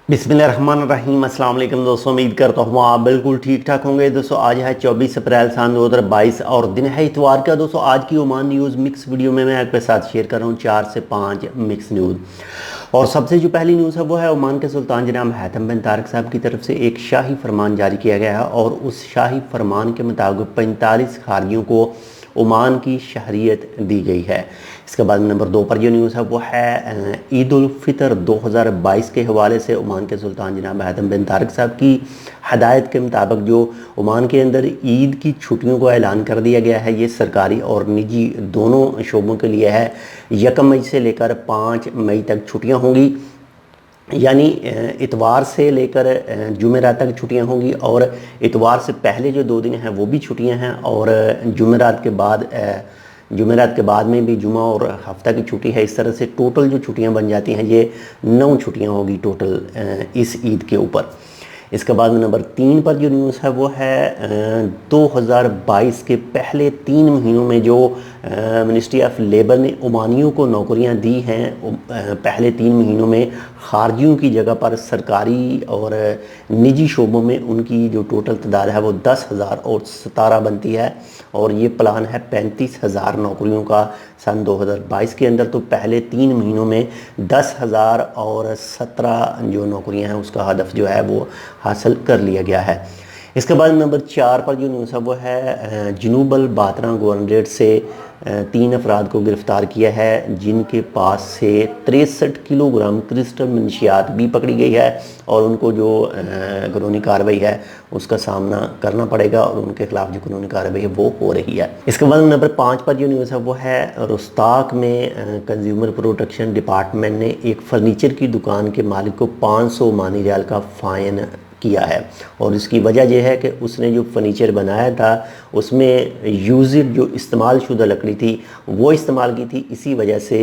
बिस्मिल्लाहिर्रहमानिर्रहीम। अस्सलाम वालेकुम दोस्तों, उम्मीद करता हूँ आप बिल्कुल ठीक ठाक होंगे। दोस्तों आज है 24 अप्रैल सन 2022 और दिन है इतवार का। दोस्तों आज की ओमान न्यूज़ मिक्स वीडियो में मैं आपके साथ शेयर कर रहा हूँ 4 से 5 मिक्स न्यूज़। और सबसे जो पहली न्यूज़ है वो है ओमान के सुल्तान जनाब हैथम बिन तारिक साहब की तरफ से एक शाही फरमान जारी किया गया है और उस शाही फरमान के मुताबिक 45 खारियों को ओमान की शहरियत दी गई है। इसके बाद नंबर 2 पर जो न्यूज़ है वो है ईद उल फितर 2022 के हवाले से ओमान के सुल्तान जनाब हैथम बिन तारिक साहब की हदायत के मुताबिक जो ओमान के अंदर ईद की छुट्टियों को ऐलान कर दिया गया है। ये सरकारी और निजी दोनों शोबों के लिए है। 1 मई से लेकर 5 मई तक छुट्टियां होंगी, यानी इतवार से लेकर जुमेरात तक छुट्टियां होंगी और इतवार से पहले जो 2 दिन हैं वो भी छुट्टियां हैं और जुमेरात के बाद में भी जुमा और हफ्ता की छुट्टी है। इस तरह से टोटल जो छुट्टियां बन जाती हैं ये 9 छुट्टियां होगी टोटल इस ईद के ऊपर। इसके बाद नंबर 3 पर जो न्यूज़ है वो है 2022 के पहले 3 महीनों में जो मिनिस्ट्री ऑफ लेबर ने ओमानियों को नौकरियां दी हैं। पहले 3 महीनों में खारजियों की जगह पर सरकारी और निजी शोबों में उनकी जो टोटल तादाद है वो 10,000 और 17 बनती है और ये प्लान है 35,000 नौकरियों का सन 2022 के अंदर। तो पहले 3 महीनों में 10,000 और 17 जो नौकरियां हैं उसका हदफ जो है वो हासिल कर लिया गया है। इसके बाद नंबर 4 पर जो न्यूज़ है वो है जनूबल बातरा गवर्नरेट से 3 अफराद को गिरफ़्तार किया है जिनके पास से 63 किलोग्राम क्रिस्टल मंशियात भी पकड़ी गई है और उनको जो कानूनी कार्रवाई है उसका सामना करना पड़ेगा और उनके खिलाफ जो कानूनी कार्रवाई है वो हो रही है। इसके बाद नंबर 5 पर जो न्यूज़ है वो है रुस्ताक में कंज्यूमर प्रोटेक्शन डिपार्टमेंट ने एक फर्नीचर की दुकान के मालिक को 500 ओमानी रियाल का फ़ाइन किया है और इसकी वजह यह है कि उसने जो फर्नीचर बनाया था उसमें यूज्ड जो इस्तेमाल शुदा लकड़ी थी वो इस्तेमाल की थी। इसी वजह से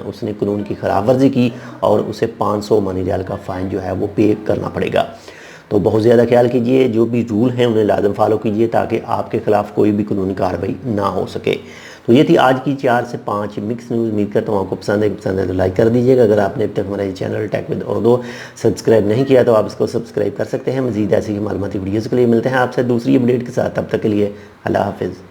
उसने कानून की खिलाफ वर्जी की और उसे 500 ओमानी रियाल का फ़ाइन जो है वो पे करना पड़ेगा। तो बहुत ज़्यादा ख्याल कीजिए, जो भी रूल हैं उन्हें लाजम फॉलो कीजिए ताकि आपके खिलाफ कोई भी कानूनी कार्रवाई ना हो सके। तो ये थी आज की 4 से 5 मिक्स न्यूज़। उम्मीद करता हूँ आपको पसंद है तो लाइक कर दीजिएगा। अगर आपने अब तक हमारा ये channel tech with Urdu subscribe नहीं किया तो आप इसको सब्सक्राइब कर सकते हैं। मज़ीद ऐसी ही मालूमाती वीडियोज़ के लिए मिलते हैं आपसे दूसरी अपडेट के साथ। तब तक के लिए अल्लाह हाफिज़।